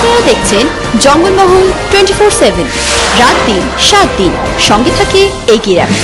আপনারা দেখছেন জঙ্গলমহল 24/7 রাত দিন 7 দিন সঙ্গে থাকে এগিয়ে রাখুন।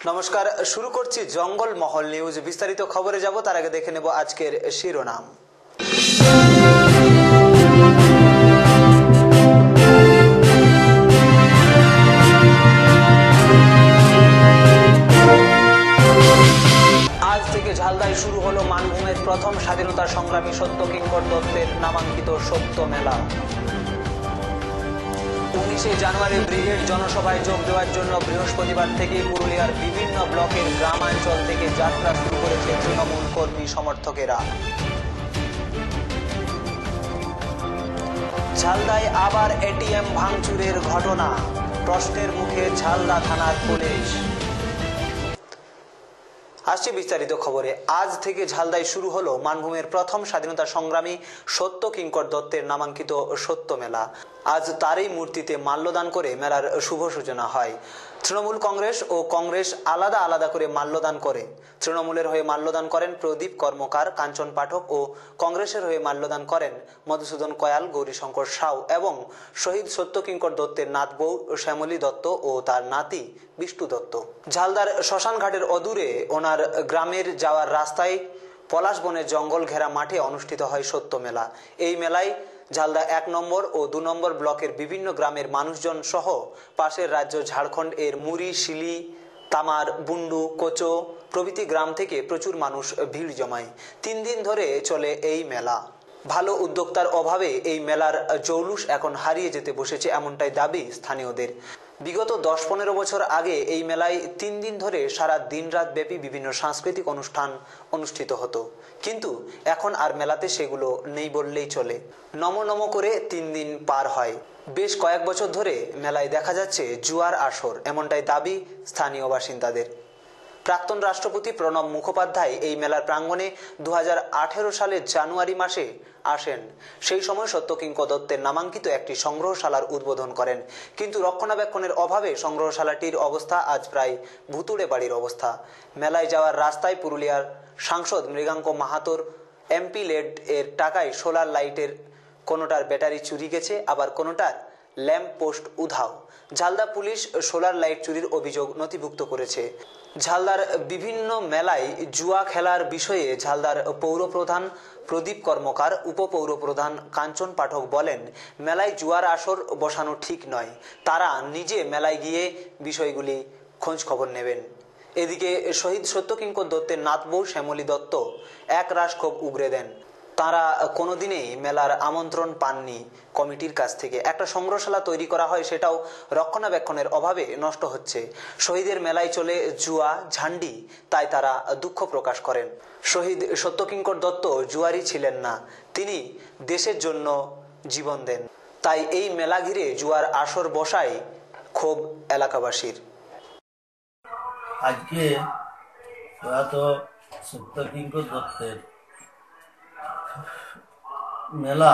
নমস্কার, শুরু করছি জঙ্গলমহল নিউজ। বিস্তারিত খবরে যাব তার আগে দেখে নেব আজকের শিরোনাম। আজ থেকে ঝালদায় শুরু হলো মানভূমের প্রথম স্বাধীনতা সংগ্রামী সত্য কিঙ্কর দত্তের নামাঙ্কিত সত্য মেলা। 19শে জানুয়ারি ব্রিগেড জনসভায় যোগ দেওয়ার জন্য বৃহস্পতিবার থেকে পুরুলিয়ার বিভিন্ন ব্লকের গ্রামাঞ্চল থেকে যাত্রা শুরু করেছে তৃণমূল কর্মী সমর্থকেরা। ঝালদায় আবার এটিএম ভাঙচুরের ঘটনা, প্রশ্নের মুখে ঝালদা থানার পুলিশ। আসছে বিস্তারিত খবরে। আজ থেকে ঝালদায় শুরু হলো মানভূমের প্রথম স্বাধীনতা সংগ্রামী সত্য কিঙ্কর দত্তের নামাঙ্কিত সত্য মেলা। আজ তারই মূর্তিতে মাল্যদান করে মেলার শুভ সূচনা হয়। তৃণমূল কংগ্রেস ও কংগ্রেস আলাদা আলাদা করে মাল্যদান করে। তৃণমূলের হয়ে মাল্যদান করেন প্রদীপ কর্মকার, কাঞ্চন পাঠক ও কংগ্রেসের হয়ে মাল্যদান করেন মধুসূদন কয়াল, গৌরীশঙ্কর সাউ এবং শহীদ সত্য কিঙ্কর দত্তের নাতবউ শ্যামলী দত্ত ও তার নাতি বিষ্ণু দত্ত। ঝালদার শ্মশানঘাটের অদূরে ওনার গ্রামের যাওয়ার রাস্তায় পলাশ বনের জঙ্গল ঘেরা মাঠে অনুষ্ঠিত হয় সত্য মেলা। এই মেলায় ঝালদা 1 নম্বর ও 2 নম্বর ব্লকের বিভিন্ন গ্রামের মানুষজন সহ পাশের রাজ্য ঝাড়খণ্ড এর মুড়ি, শিলি, তামার, বুন্ডু, কোচো প্রভৃতি গ্রাম থেকে প্রচুর মানুষ ভিড় জমায়। 3 দিন ধরে চলে এই মেলা। ভালো উদ্যোক্তার অভাবে এই মেলার জৌলুস এখন হারিয়ে যেতে বসেছে, এমনটাই দাবি স্থানীয়দের। বিগত 10-15 বছর আগে এই মেলায় 3 দিন ধরে সারা দিন রাত ব্যাপী বিভিন্ন সাংস্কৃতিক অনুষ্ঠান অনুষ্ঠিত হতো, কিন্তু এখন আর মেলাতে সেগুলো নেই বললেই চলে। নম করে 3 দিন পার হয়। বেশ কয়েক বছর ধরে মেলায় দেখা যাচ্ছে জুয়ার আসর, এমনটাই দাবি স্থানীয় বাসিন্দাদের। প্রাক্তন রাষ্ট্রপতি প্রণব মুখোপাধ্যায় এই মেলার প্রাঙ্গণে 2018 সালের জানুয়ারি মাসে আসেন। সেই সময় সত্য কিঙ্কর দত্তের নামাঙ্কিত একটি সংগ্রহশালার উদ্বোধন করেন, কিন্তু রক্ষণাবেক্ষণের অভাবে সংগ্রহশালাটির অবস্থা আজ প্রায় ভুতুড়ে বাড়ির অবস্থা। মেলায় যাওয়ার রাস্তায় পুরুলিয়ার সাংসদ মৃগাঙ্ক মাহাতোর এমপি লেড এর টাকায় সোলার লাইটের কোনোটার ব্যাটারি চুরি গেছে, আবার কোনোটার ল্যাম্প পোস্ট উধাও। ঝালদা পুলিশ সোলার লাইট চুরির অভিযোগ নথিভুক্ত করেছে। ঝালদার বিভিন্ন মেলায় জুয়া খেলার বিষয়ে ঝালদার পৌরপ্রধান প্রদীপ কর্মকার, উপপৌরপ্রধান কাঞ্চন পাঠক বলেন, মেলায় জুয়ার আসর বসানো ঠিক নয়। তারা নিজে মেলায় গিয়ে বিষয়গুলি খোঁজ খবর নেবেন। এদিকে শহীদ সত্য কিঙ্কর দত্তের নাতবউ শ্যামলী দত্ত একরাশ ক্ষোভ উগরে দেন। তারা কোনোদিনই মেলার আমন্ত্রণ পাননি কমিটির কাছ থেকে। একটা সংগ্রহশালা তৈরি করা হয়, সেটাও রক্ষণাবেক্ষণের অভাবে নষ্ট হচ্ছে। শহীদের মেলায় চলে জুয়া, ঝান্ডি, তাই তারা দুঃখ প্রকাশ করেন। শহীদ সত্য কিঙ্কর দত্ত জুয়ারি ছিলেন না, তিনি দেশের জন্য জীবন দেন। তাই এই মেলা ঘিরে জুয়ার আসর বসায় ক্ষোভ এলাকাবাসীর। আজকে প্রয়াত সত্য কিঙ্কর দত্তের মেলা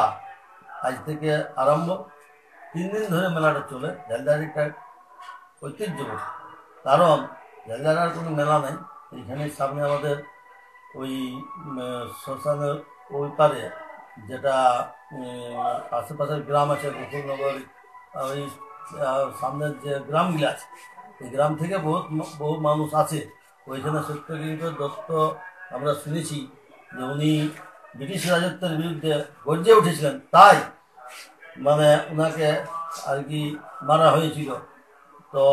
আজ থেকে আরম্ভ। 3 দিন ধরে মেলাটা চলে। ঝালদার একটা ঐতিহ্য, কারণ ঝালদার আর কোনো মেলা নেই। এইখানে সামনে আমাদের ওই শ্মশানের ওই পারে যেটা আশেপাশের গ্রাম আছে, গোকুলনগর, ওই সামনের যে গ্রামগুলো আছে, এই গ্রাম থেকে বহু মানুষ আছে। ওইখানে সত্য কিঙ্কর দত্ত আমরা শুনেছি যে উনি ব্রিটিশ রাজত্বের বিরুদ্ধে গর্জে উঠেছিলেন, তাই মানে ওনাকে আর কি মারা হয়েছিল। তো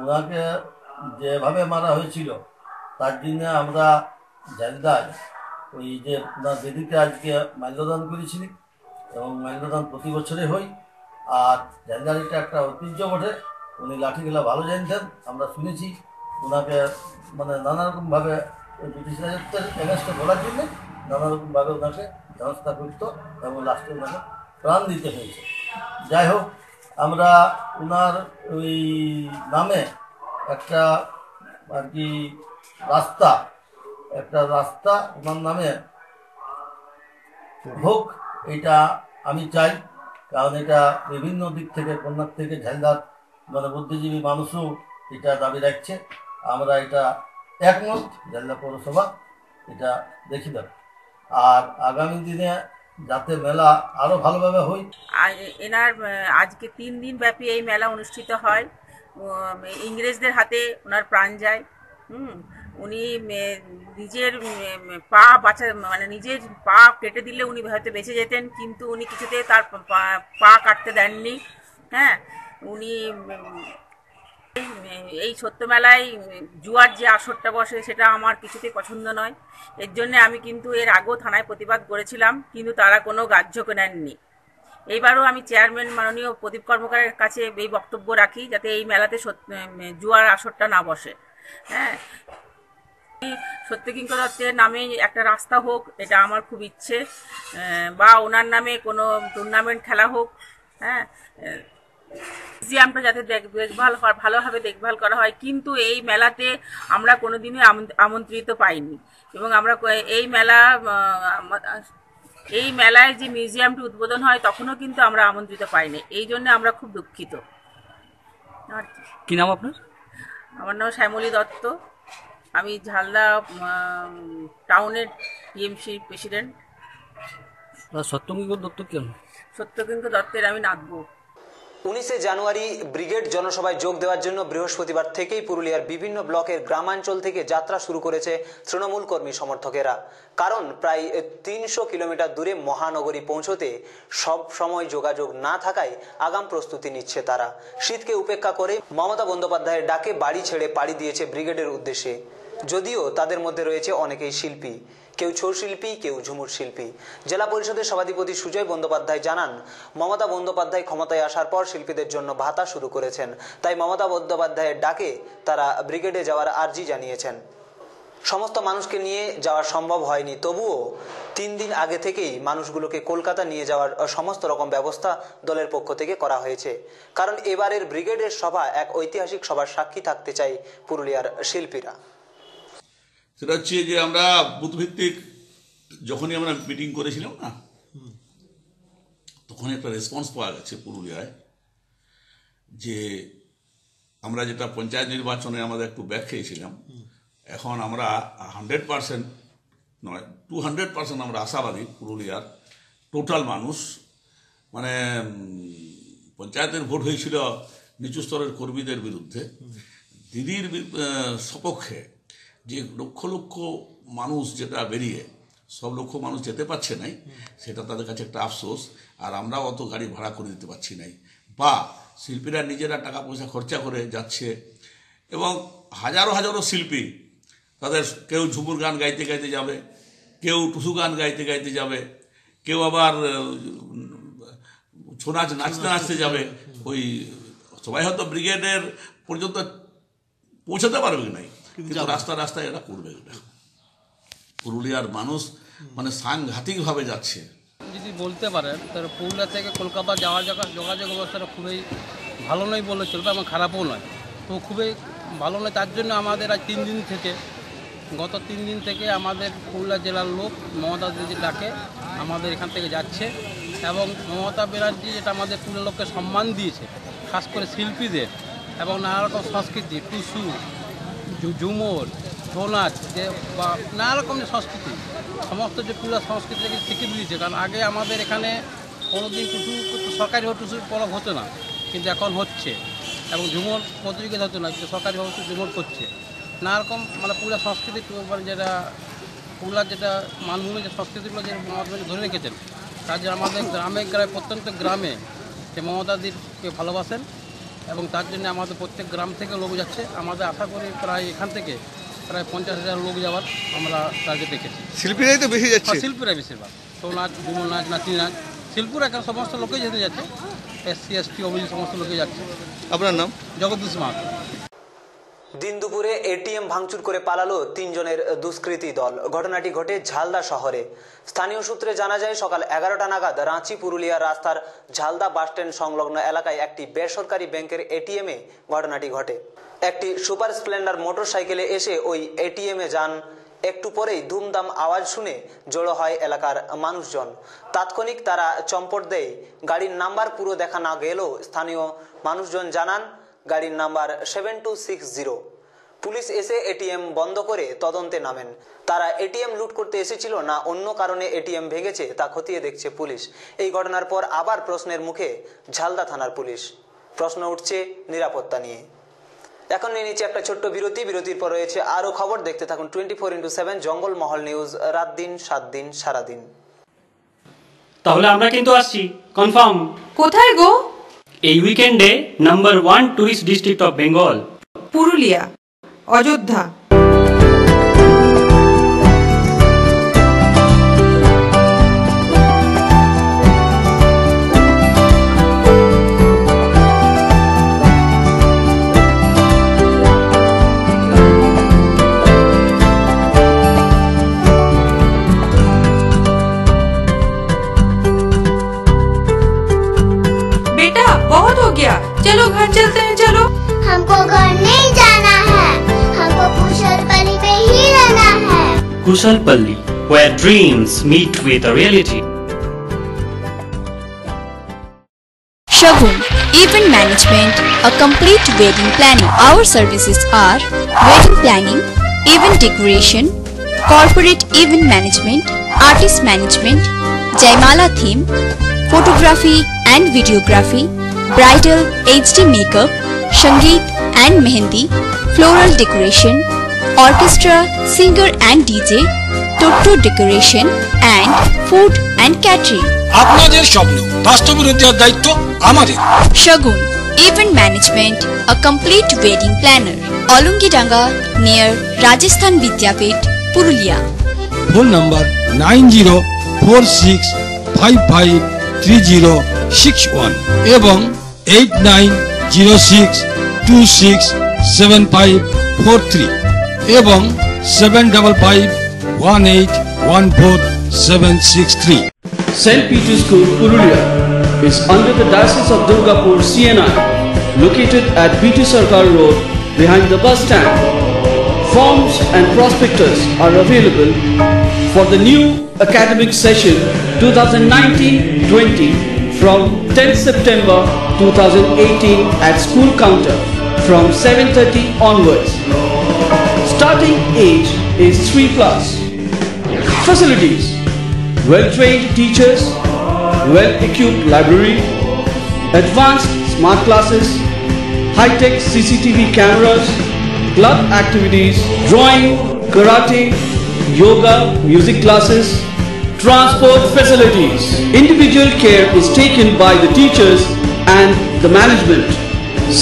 ওনাকে যেভাবে মারা হয়েছিল তার জন্য আমরা ঝালদায় ওই যে ওনার দিদিকে আজকে মাল্যদান করেছিলি, এবং মাল্যদান প্রতি বছরে হই। আর ঝালদার এটা একটা ঐতিহ্য বটে। উনি লাঠিগুলা ভালো জানতেন, আমরা শুনেছি। ওনাকে মানে নানারকমভাবে ব্রিটিশ রাজত্বের এগেনস্টে বলার জন্য নানারকমভাবে ওনাকে ব্যবস্থা করত এবং লাস্টে ওনাকে প্রাণ দিতে হয়েছে। যাই হোক, আমরা ওনার ওই নামে একটা আর কি রাস্তা ওনার নামে হোক, এটা আমি চাই। কারণ এটা বিভিন্ন দিক থেকে, কন্যার থেকে ঝালদার মানে বুদ্ধিজীবী মানুষও এটা দাবি রাখছে। আমরা এটা একমত, ঝালদা পৌরসভা এটা দেখি দেবে। আর আগামী দিনে যাতে মেলা আরো ভালোভাবে হয়। এনার আজকে 3 দিন ব্যাপী এই মেলা অনুষ্ঠিত হয়। ইংরেজদের হাতে ওনার প্রাণ যায়। উনি নিজের পা মানে নিজের পা কেটে দিলে উনি হয়তো বেঁচে যেতেন, কিন্তু উনি কিছুতে তার পা কাটতে দেননি। হ্যাঁ, উনি এই সত্য মেলায় জুয়ার যে আসরটা বসে সেটা আমার কিছুতেই পছন্দ নয়। এর জন্য আমি কিন্তু এর আগেও থানায় প্রতিবাদ করেছিলাম, কিন্তু তারা কোনো গ্রাহ্য নেননি। এইবারও আমি চেয়ারম্যান মাননীয় প্রদীপ কর্মকারের কাছে এই বক্তব্য রাখি যাতে এই মেলাতে জুয়ার আসরটা না বসে। হ্যাঁ, সত্যকিঙ্কর দত্তের নামে একটা রাস্তা হোক, এটা আমার খুব ইচ্ছে, বা ওনার নামে কোনো টুর্নামেন্ট খেলা হোক। হ্যাঁ, মিউজিয়ামটা যাতে ভালোভাবে দেখভাল করা হয়। কিন্তু এই মেলাতে আমরা কোনোদিনই আমন্ত্রিত পাইনি, এবং আমরা এই মেলায় যে মিউজিয়ামটি উদ্বোধন হয় তখনও কিন্তু আমরা আমন্ত্রিত পাইনি। এই জন্য আমরা খুব দুঃখিত। কি নাম আপনার? আমার নাম শ্যামলী দত্ত, আমি ঝালদা টাউনের টিএমসির প্রেসিডেন্ট। সত্যকিঙ্কর দত্ত কেন? সত্যকিঙ্কর দত্তের আমি নাচবো। 19শে জানুয়ারি ব্রিগেড জনসভায় যোগ দেওয়ার জন্য বৃহস্পতিবার থেকেই পুরুলিয়ার বিভিন্ন ব্লকের গ্রামাঞ্চল থেকে যাত্রা শুরু করেছে তৃণমূল কর্মী সমর্থকেরা। কারণ প্রায় 300 কিলোমিটার দূরে মহানগরী পৌঁছতে সব সময় যোগাযোগ না থাকায় আগাম প্রস্তুতি নিচ্ছে তারা। শীতকে উপেক্ষা করে মমতা বন্দ্যোপাধ্যায়ের ডাকে বাড়ি ছেড়ে পাড়ি দিয়েছে ব্রিগেডের উদ্দেশ্যে। যদিও তাদের মধ্যে রয়েছে অনেকেই শিল্পী, কেউ ছৌ শিল্পী, কেউ ঝুমুর শিল্পী। জেলা পরিষদের সভাধিপতি সুজয় বন্দ্যোপাধ্যায় জানান, মমতা বন্দ্যোপাধ্যায় ক্ষমতায় আসার পর শিল্পীদের জন্য ভাতা শুরু করেছেন, তাই মমতা বন্দ্যোপাধ্যায়ের ডাকে তারা ব্রিগেডে যাওয়ার আর্জি জানিয়েছেন। সমস্ত মানুষকে নিয়ে যাওয়া সম্ভব হয়নি, তবুও 3 দিন আগে থেকেই মানুষগুলোকে কলকাতা নিয়ে যাওয়ার সমস্ত রকম ব্যবস্থা দলের পক্ষ থেকে করা হয়েছে। কারণ এবারের ব্রিগেডের সভা এক ঐতিহাসিক সভার সাক্ষী থাকতে চাই পুরুলিয়ার শিল্পীরা। সেটা হচ্ছে যে আমরা বুথভিত্তিক যখনই আমরা মিটিং করেছিলাম না, তখন একটা রেসপন্স পাওয়া গেছে পুরুলিয়ায় যে আমরা যেটা পঞ্চায়েত নির্বাচনে আমাদের একটু ব্যাক খেয়েছিলাম, এখন আমরা 100% নয় 200% আমরা আশাবাদী পুরুলিয়ার টোটাল মানুষ। মানে পঞ্চায়েতের ভোট হয়েছিল নিচু স্তরের কর্মীদের বিরুদ্ধে, দিদির সপক্ষে যে লক্ষ লক্ষ মানুষ যেটা বেরিয়ে সব লক্ষ মানুষ যেতে পারছে নাই, সেটা তাদের কাছে একটা আফসোস। আর আমরাও অত গাড়ি ভাড়া করে দিতে পারছি নাই, বা শিল্পীরা নিজেরা টাকা পয়সা খরচা করে যাচ্ছে, এবং হাজারো হাজারো শিল্পী তাদের কেউ ঝুমুর গান গাইতে গাইতে যাবে, কেউ টুসু গান গাইতে গাইতে যাবে, কেউ আবার ছৌ নাচ নাচতে নাচতে যাবে। ওই সবাই হয়তো ব্রিগেডের পর্যন্ত পৌঁছাতে পারবে নাই, কিন্তু রাস্তায় এরা করবে। এটা পুরুলিয়ার মানুষ মানে সাংঘাতিকভাবে যাচ্ছে। যদি বলতে পারেন তাহলে পুরুলিয়া থেকে কলকাতা যাওয়ার যোগাযোগ অবস্থাটা খুবই ভালো নয় বলে চলবে, এবং খারাপও নয়। তো খুবই ভালো নয়, তার জন্য আমাদের আজ গত 3 দিন থেকে আমাদের পুরুলিয়া জেলার লোক মমতা দিদির ডাকে আমাদের এখান থেকে যাচ্ছে, এবং মমতা ব্যানার্জি যেটা আমাদের পুরুলিয়া লোককে সম্মান দিয়েছে, খাস করে শিল্পীদের, এবং নানা রকম সংস্কৃতি, টুসু, ঝুমুর, ছৌ নাচ, যে বা নানা রকম যে সংস্কৃতি, সমস্ত যে পুরো সংস্কৃতিকে স্বীকৃতি দিয়েছে। কারণ আগে আমাদের এখানে কোনোদিন টুসু সরকারিভাবে টুসুর পরব হতো না, কিন্তু এখন হচ্ছে, এবং ঝুমুর প্রতিযোগিতা হতো না, কিন্তু সরকারিভাবে ঝুমুর করছে। নানা রকম মানে পুরো সংস্কৃতি মানে যেটা পুরুলিয়ার যেটা মানভূমি যে সংস্কৃতিগুলো যে মমতা ধরে রেখেছেন, তার জন্য আমাদের গ্রামে প্রত্যন্ত গ্রামে যে মমতাদিকে ভালোবাসেন, এবং তার জন্য আমাদের প্রত্যেক গ্রাম থেকে লোক যাচ্ছে। আমাদের আশা করি প্রায় এখান থেকে প্রায় 50,000 লোক যাওয়ার আমরা টার্গেট দেখেছি। শিল্পীরাই তো বেশি যাচ্ছে, শিল্পীরাই বেশিরভাগ, ছৌ নাচ, ঝুমুর নাচ, নাচি নাচ, শিল্পীরা এখানে সমস্ত লোকেই যেতে যাচ্ছে, SC ST OBC সমস্ত লোকে যাচ্ছে। আপনার নাম? জগদীশ মাহাতো। দিন দুপুরে এটিএম ভাঙচুর করে পালালো 3 জনের দুষ্কৃতী দল। ঘটনাটি ঘটে ঝালদা শহরে। স্থানীয় সূত্রে জানা যায় সকাল 11টা নাগাদ রাঁচি পুরুলিয়া রাস্তার ঝালদা বাসস্ট্যান্ড সংলগ্ন এলাকায় একটি বেসরকারি ব্যাংকের এটিএমে ঘটনাটি ঘটে। একটি সুপার স্প্লেন্ডার মোটরসাইকেলে এসে ওই এটিএমে যান। একটু পরেই ধুমধাম আওয়াজ শুনে জড়ো হয় এলাকার মানুষজন। তাৎক্ষণিক তারা চম্পট দেয়। গাড়ির নাম্বার পুরো দেখা না গেলেও স্থানীয় মানুষজন জানান গাড়ির নাম্বার 7260। পুলিশ এসে এটিএম বন্ধ করে তদন্তে নামেন। তারা এটিএম লুট করতে এসেছিল না অন্য কারণে এটিএম ভেঙেছে তা খতিয়ে দেখছে পুলিশ। এই ঘটনার পর আবার প্রশ্নের মুখে ঝালদা থানার পুলিশ। প্রশ্ন উঠছে নিরাপত্তা নিয়ে। এখন নিয়ে নিচ্ছে একটা ছোট্ট বিরতি। বিরতির পর রয়েছে আরো খবর। দেখতে থাকুন 24x7 জঙ্গলমহল নিউজ, রাত দিন 7 দিন সারাদিন। তাহলে আমরা কিন্তু আসছি কনফার্ম। কোথায় গো? এই উইকেন্ডে number 1 tourist district of Bengal, Purulia, Ayodhya. चलो घर चलते हैं। चलो, हमको घर नहीं जाना है, हमको कुशलपल्ली पे ही रहना है। कुशलपल्ली, where dreams meet with a reality. Shagun Event Management, a complete wedding planning. Our services are wedding planning, event decoration, corporate event management, artist management, Jaimala theme, photography and videography, bridal HD makeup, Sangeet and Mehendi, floral decoration, orchestra, singer and DJ, Toto decoration and food and catering. আপনাদের স্বপ্ন বাস্তবায়িত করার দায়িত্ব আমাদের। Shagun Event Management, a complete wedding planner. Olungidanga near Rajasthan Vidyapit, Purulia. Phone number 9046553061 এবং 8906267543 এবং 7551814763। St. Peter's School, Purulia is under the Diocese of Durgapur, CNI, located at BT Sarkar Road behind the bus stand. Forms and prospectus are available for the new academic session 2019-20 from 10th September 2018 at school counter from 7:30 onwards. Starting age is 3+. Facilities: well-trained teachers, well-equipped library, advanced smart classes, high-tech CCTV cameras, club activities, drawing, karate, yoga, music classes, transport facilities. Individual care is taken by the teachers and the management.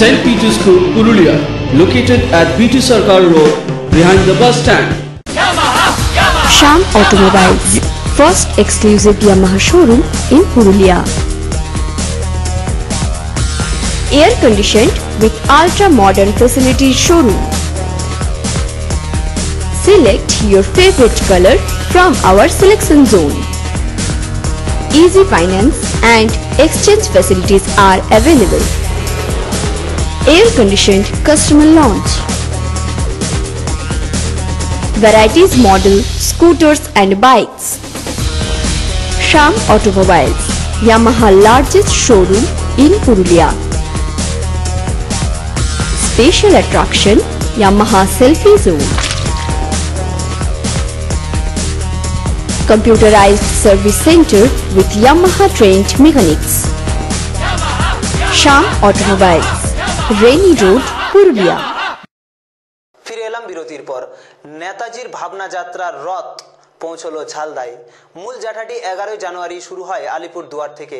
St. Peter's School, Purulia, located at BT Sarkar Road behind the bus stand. Sham Automobiles, first exclusive Yamaha showroom in Purulia. Air conditioned with ultra modern facilities showroom. Select your favorite color from our selection zone. Easy finance and exchange facilities are available. Air conditioned customer lounge. Varieties model scooters and bikes. Sham Automobiles, Yamaha largest showroom in Purulia. Special attraction, Yamaha selfie zone. Computerized service center with Yamaha trained mechanics. Sham Automobiles, Rainy Road, Purulia. ফিরে এলাম বিরতির পর। নেতাজির ভাবনা যাত্রার রথ পৌঁছলো ঝালদায়। মূল যাত্রাটি 11 জানুয়ারি শুরু হয় আলিপুর দুয়ার থেকে।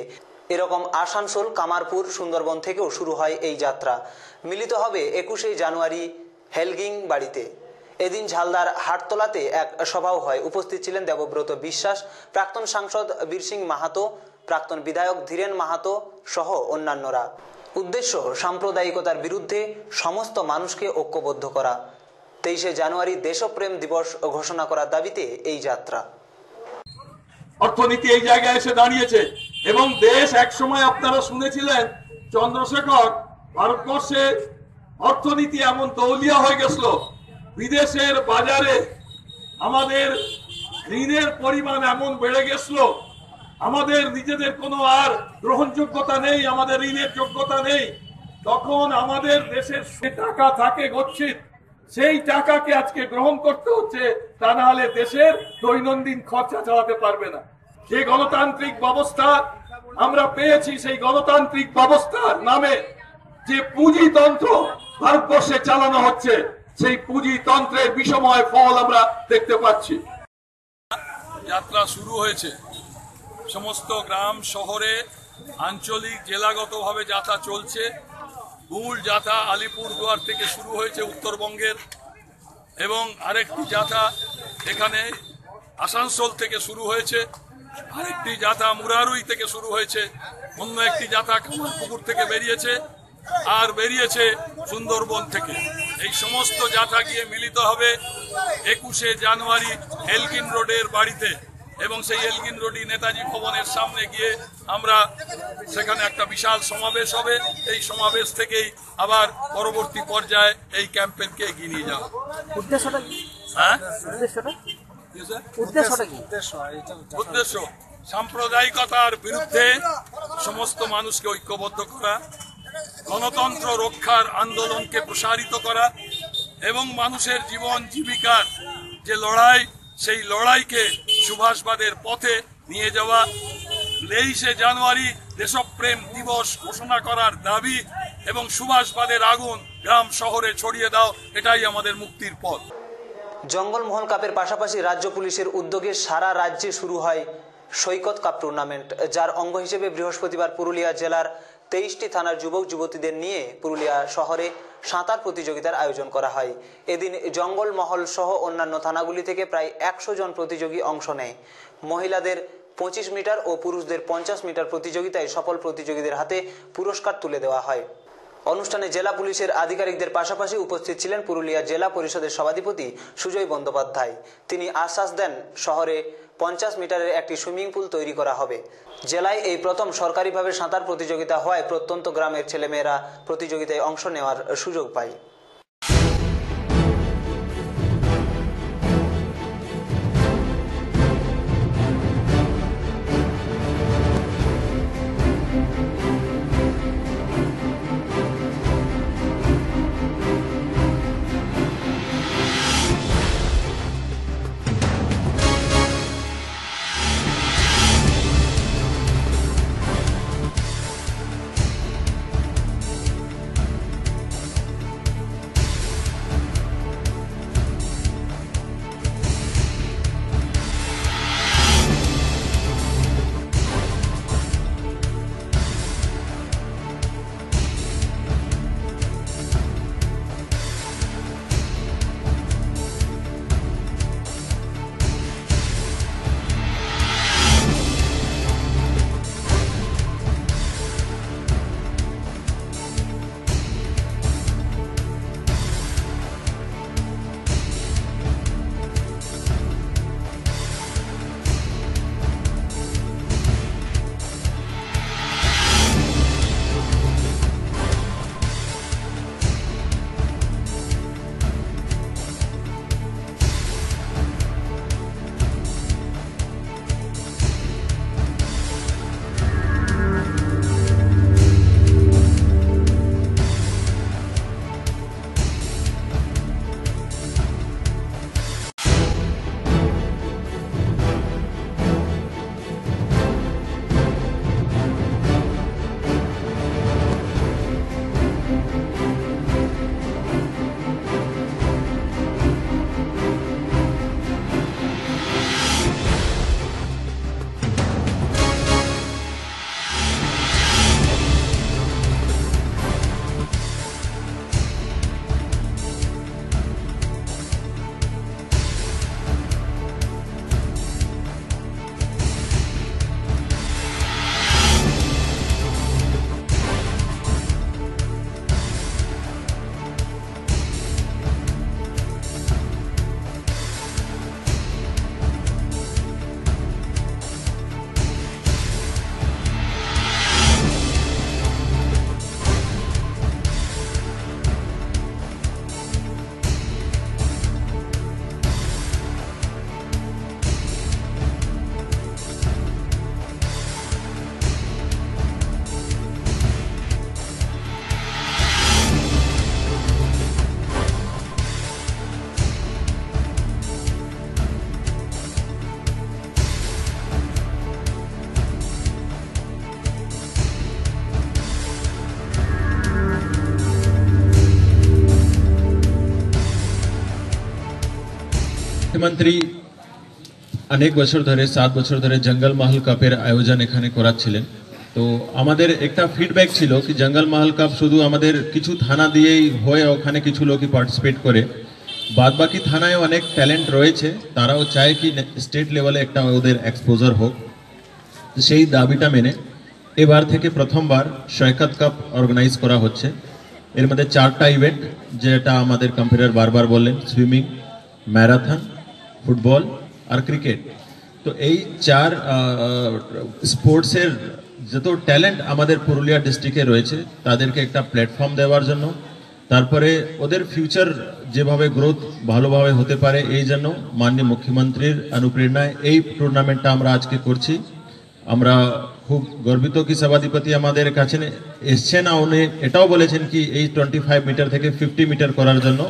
এরকম আসানসোল, কামারপুর, সুন্দরবন থেকেও শুরু হয় এই যাত্রা। মিলিত হবে 21 জানুয়ারি হেলগিং বাড়িতে। এদিন ঝালদার হাটতলাতে এক সভাও হয়। উপস্থিত ছিলেন দেবব্রত বিশ্বাস, প্রাক্তন সাংসদ বীর সিং মাহাতো, প্রাক্তন বিধায়ক ধীরেন মাহাতো সহ অন্যান্যরা। উদ্দেশ্য সাম্প্রদায়িকতার বিরুদ্ধে সমস্ত মানুষকে ঐক্যবদ্ধ করা। 23শে জানুয়ারি দেশপ্রেম দিবস ঘোষণা করার দাবিতে এই যাত্রা। অর্থনীতি এই জায়গায় এসে দাঁড়িয়েছে এবং দেশ একসময় আপনারা শুনেছিলেন চন্দ্রশেখর ভারতবর্ষে অর্থনীতি এমন তৌলিয়া হয়ে গেছিল, বিদেশের বাজারে আমাদের ঋণের পরিমাণ এমন বেড়ে গেছিল, আমাদের নিজেদের কোনো আর গ্রহণযোগ্যতা নেই, আমাদের ঋণের যোগ্যতা নেই। তখন আমাদের দেশের টাকা থাকে গচ্ছিত, সেই টাকাকে আজকে গ্রহণ করতে হচ্ছে, তা না হলে দেশের দৈনন্দিন খরচা চালাতে পারবে না। যে গণতান্ত্রিক ব্যবস্থা আমরা পেয়েছি, সেই গণতান্ত্রিক ব্যবস্থার নামে যে পুঁজিতন্ত্র ভারতবর্ষে চালানো হচ্ছে, সেই পুঁজিতন্ত্রের বিষময় ফল আমরা দেখতে পাচ্ছি। যাত্রা শুরু হয়েছে, সমস্ত গ্রাম শহরে আঞ্চলিক জেলাগতভাবে যাত্রা চলছে। মূল যাত্রা আলিপুরদুয়ার থেকে শুরু হয়েছে উত্তরবঙ্গের, এবং আরেকটি যাত্রা এখানে আসানসোল থেকে শুরু হয়েছে, আরেকটি যাত্রা মুরারুই থেকে শুরু হয়েছে, অন্য একটি যাত্রা কামারপুকুর থেকে বেরিয়েছে, আর বেরিয়েছে সুন্দরবন থেকে। এই সমস্ত যাত্রা গিয়ে মিলিত হবে 21শে জানুয়ারি এলগিন রোডের বাড়িতে, এবং সেই এলগিন রোডই নেতাজি ভবনের সামনে গিয়ে আমরা সেখানে একটা বিশাল সমাবেশ হবে। এই সমাবেশ থেকেই আবার পরবর্তী পর্যায়ে এই ক্যাম্পেইনকে এগিয়ে নিয়ে যাওয়া। উদ্দেশ্যটা কি? উদ্দেশ্য সাম্প্রদায়িকতার বিরুদ্ধে সমস্ত মানুষকে ঐক্যবদ্ধ করা, গণতন্ত্র রক্ষার আন্দোলনকে প্রসারিত করা, এবং মানুষের জীবন জীবিকার যে লড়াই, সেই লড়াইকে সুভাষবাদের পথে নিয়ে যাওয়া। 23শে জানুয়ারি দেশপ্রেম দিবস ঘোষণা করার দাবি এবং সুভাষবাদের আগুন গ্রাম শহরে ছড়িয়ে দাও, এটাই আমাদের মুক্তির পথ। জঙ্গলমহল কাপের পাশাপাশি রাজ্য পুলিশের উদ্যোগে সারা রাজ্যে শুরু হয় সৈকত কাপ টুর্নামেন্ট, যার অঙ্গ হিসেবে বৃহস্পতিবার পুরুলিয়া জেলার 23টি থানার যুবক যুবতীদের নিয়ে পুরুলিয়া শহরে সাঁতার প্রতিযোগিতার আয়োজন করা হয়। এদিন জঙ্গলমহল সহ অন্যান্য থানাগুলি থেকে প্রায় 100 জন প্রতিযোগী অংশ নেয়। মহিলাদের 25 মিটার ও পুরুষদের 50 মিটার প্রতিযোগিতায় সফল প্রতিযোগীদের হাতে পুরস্কার তুলে দেওয়া হয়। অনুষ্ঠানে জেলা পুলিশের আধিকারিকদের পাশাপাশি উপস্থিত ছিলেন পুরুলিয়া জেলা পরিষদের সভাধিপতি সুজয় বন্দ্যোপাধ্যায়। তিনি আশ্বাস দেন শহরে 50 মিটারের একটি সুইমিং পুল তৈরি করা হবে। জেলায় এই প্রথম সরকারিভাবে সাঁতার প্রতিযোগিতা হওয়ায় প্রত্যন্ত গ্রামের ছেলেমেয়েরা প্রতিযোগিতায় অংশ নেওয়ার সুযোগ পায়। মুখ্যমন্ত্রী অনেক বছর ধরে 7 বছর ধরে জঙ্গল মহল কাপের আয়োজন এখানে করাচ্ছিলেন। তো আমাদের একটা ফিডব্যাক ছিল কি জঙ্গল মহল কাপ শুধু আমাদের কিছু থানা দিয়েই হয়, ওখানে কিছু লোকই পার্টিসিপেট করে, বাদ বাকি থানায় অনেক ট্যালেন্ট রয়েছে, তারাও চায় কি স্টেট লেভেলে একটা ওদের এক্সপোজার হোক। সেই দাবিটা মেনে এবার থেকে প্রথমবার সৈকত কাপ অর্গানাইজ করা হচ্ছে। এর মধ্যে 4টা ইভেন্ট, যেটা আমাদের কম্পিউটার বারবার বললেন, সুইমিং, ম্যারাথন, ফুটবল আর ক্রিকেট। তো এই 4 স্পোর্টসের যত ট্যালেন্ট আমাদের পুরুলিয়া ডিস্ট্রিক্টে রয়েছে তাদেরকে একটা প্ল্যাটফর্ম দেওয়ার জন্য, তারপরে ওদের ফিউচার যেভাবে গ্রোথ ভালোভাবে হতে পারে এই জন্য মাননীয় মুখ্যমন্ত্রীর অনুপ্রেরণায় এই টুর্নামেন্টটা আমরা আজকে করছি। আমরা খুব গর্বিত কি সভাধিপতি আমাদের কাছে এসছেন, উনি এটাও বলেছেন কি এই 25 মিটার থেকে 50 মিটার করার জন্য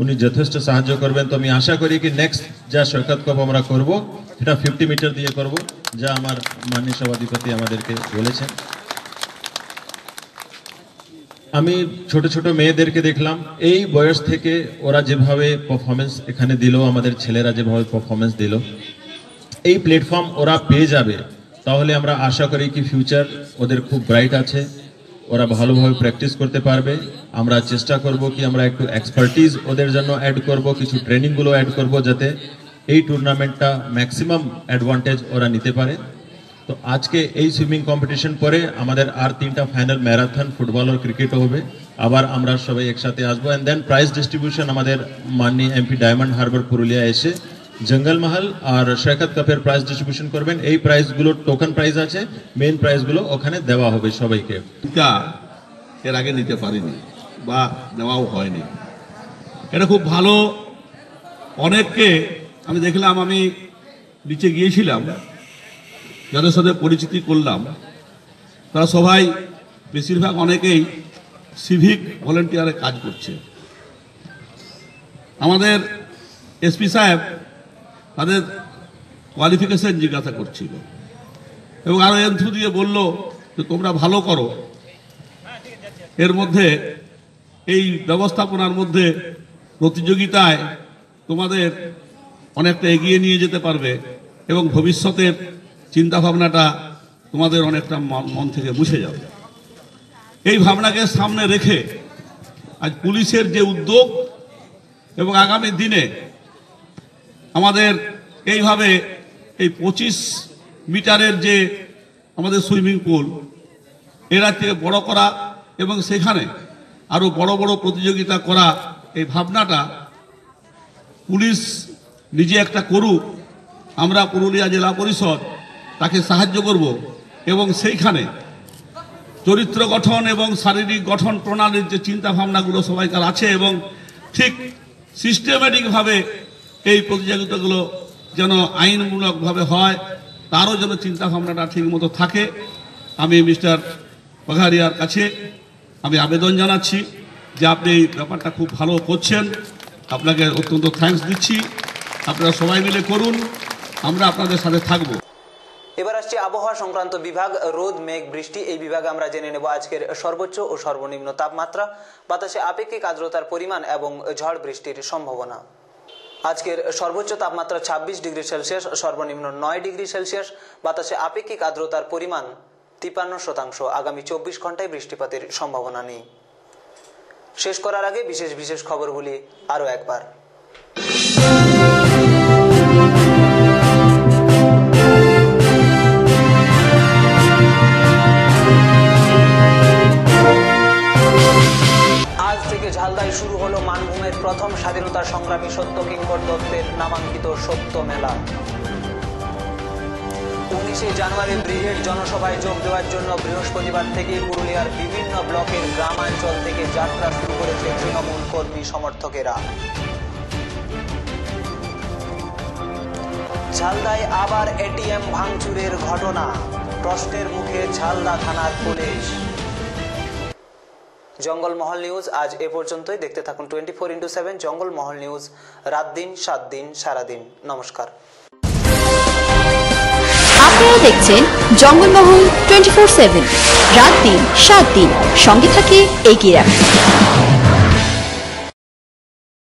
উনি যথেষ্ট সাহায্য করবেন। তো আমি আশা করি কি নেক্সট যা সৈকত কাপ আমরা করব সেটা 50 মিটার দিয়ে করব, যা আমার মাননীয় সভাধিপতি আমাদেরকে বলেছেন। আমি ছোট ছোট মেয়েদেরকে দেখলাম, এই বয়স থেকে ওরা যেভাবে পারফরমেন্স এখানে দিল, আমাদের ছেলেরা যেভাবে পারফরমেন্স দিল, এই প্ল্যাটফর্ম ওরা পেয়ে যাবে, তাহলে আমরা আশা করি কি ফিউচার ওদের খুব ব্রাইট আছে, ওরা ভালোভাবে প্র্যাকটিস করতে পারবে। আমরা চেষ্টা করব কি আমরা একটু এক্সপার্টিজ ওদের জন্য অ্যাড করব, কিছু ট্রেনিংগুলো অ্যাড করব, যাতে এই টুর্নামেন্টটা ম্যাক্সিমাম অ্যাডভান্টেজ ওরা নিতে পারে। তো আজকে এই সুইমিং কম্পিটিশন পরে আমাদের আর 3টা ফাইনাল, ম্যারাথন, ফুটবল আর ক্রিকেটও হবে। আবার আমরা সবাই একসাথে আসবো, অ্যান্ড দেন প্রাইজ ডিস্ট্রিবিউশন আমাদের মাননীয় এমপি ডায়মন্ড হারবার পুরুলিয়া এসে জঙ্গল মহল আর সৈকত কাপের প্রাইজ ডিস্ট্রিবিউশন করবেন। এই প্রাইজগুলো টোকেন প্রাইজ আছে, মেইন প্রাইজগুলো ওখানে দেওয়া হবে সবাইকে। এর আগে নিতে পারিনি বা নেওয়াও হয়নি, এটা খুব ভালো। অনেককে আমি দেখলাম, আমি নিচে গিয়েছিলাম, যাদের সাথে পরিচিতি করলাম, তারা সবাই বেশিরভাগ অনেকেই সিভিক ভলেন্টিয়ারে কাজ করছে। আমাদের এসপি সাহেব তাদের কোয়ালিফিকেশন জিজ্ঞাসা করছিল এবং আরো এন্থু দিয়ে বলল যে তোমরা ভালো করো, এর মধ্যে এই ব্যবস্থাপনার মধ্যে প্রতিযোগিতায় তোমাদের অনেকটা এগিয়ে নিয়ে যেতে পারবে এবং ভবিষ্যতের চিন্তা ভাবনাটা তোমাদের অনেকটা মন থেকে মুছে যাবে। এই ভাবনাকে সামনে রেখে আজ পুলিশের যে উদ্যোগ এবং আগামী দিনে আমাদের এইভাবে এই 25 মিটারের যে আমাদের সুইমিং পুল, এরা থেকে বড় করা এবং সেখানে আরো বড় বড় প্রতিযোগিতা করা, এই ভাবনাটা পুলিশ নিজে একটা করুক, আমরা পুরুলিয়া জেলা পরিষদ তাকে সাহায্য করব এবং সেইখানে চরিত্র গঠন এবং শারীরিক গঠন প্রণালীর যে চিন্তা ভাবনাগুলো সবাইকার আছে এবং ঠিক সিস্টেমেটিকভাবে এই প্রতিযোগিতাগুলো যেন আইনমূলকভাবে হয়, তারও যেন চিন্তা ভাবনাটা ঠিক মতো থাকে। আমি মিস্টার পাঘারিয়ার কাছে আমি আবেদন জানাচ্ছি যে আপনি এই ব্যাপারটা খুব ভালো করছেন, আপনাকে অত্যন্ত থ্যাঙ্কস দিচ্ছি। আপনারা সবাই মিলে করুন, আমরা আপনাদের সাথে থাকব। এবার আসছে আবহাওয়া সংক্রান্ত বিভাগ, রোদ, মেঘ, বৃষ্টি। এই বিভাগে আমরা জেনে নেব আজকের সর্বোচ্চ ও সর্বনিম্ন তাপমাত্রা, বাতাসে আপেক্ষিক আর্দ্রতার পরিমাণ এবং ঝড় বৃষ্টির সম্ভাবনা। আজকের সর্বোচ্চ তাপমাত্রা 26 ডিগ্রি সেলসিয়াস, সর্বনিম্ন 9 ডিগ্রি সেলসিয়াস, বাতাসে আপেক্ষিক আর্দ্রতার পরিমাণ 53%। আগামী 24 ঘন্টায় বৃষ্টিপাতের সম্ভাবনা নেই। শেষ করার আগে বিশেষ বিশেষ খবরগুলি আরও একবার। আজ থেকে ঝালদায় শুরু হলো মানভূমের প্রথম স্বাধীনতা সংগ্রামী সত্য কিঙ্কর দত্তের নামাঙ্কিত সত্য মেলা। 19 জানুয়ারি ব্রিগেড জনসভায় যোগ দেওয়ার জন্য বৃহস্পতিবার থেকে পুরুলিয়ার বিভিন্ন ব্লকের গ্রামাঞ্চল থেকে যাত্রা শুরু করেছে তৃণমূল কর্মী সমর্থকেরা। ঝালদায় আবার এটিএম ভাঙচুরের ঘটনা, প্রশ্নের মুখে ঝালদা থানার পুলিশ। জঙ্গলমহল নিউজ আজ এ পর্যন্তই। দেখতে থাকুন 24x7 জঙ্গলমহল নিউজ, রাত দিন 7 দিন সারাদিন। নমস্কার। আপনারা দেখছেন জঙ্গলমহল 24/7, রাত দিন 7 দিন, সঙ্গে থাকে এগিয়ে রাখুন।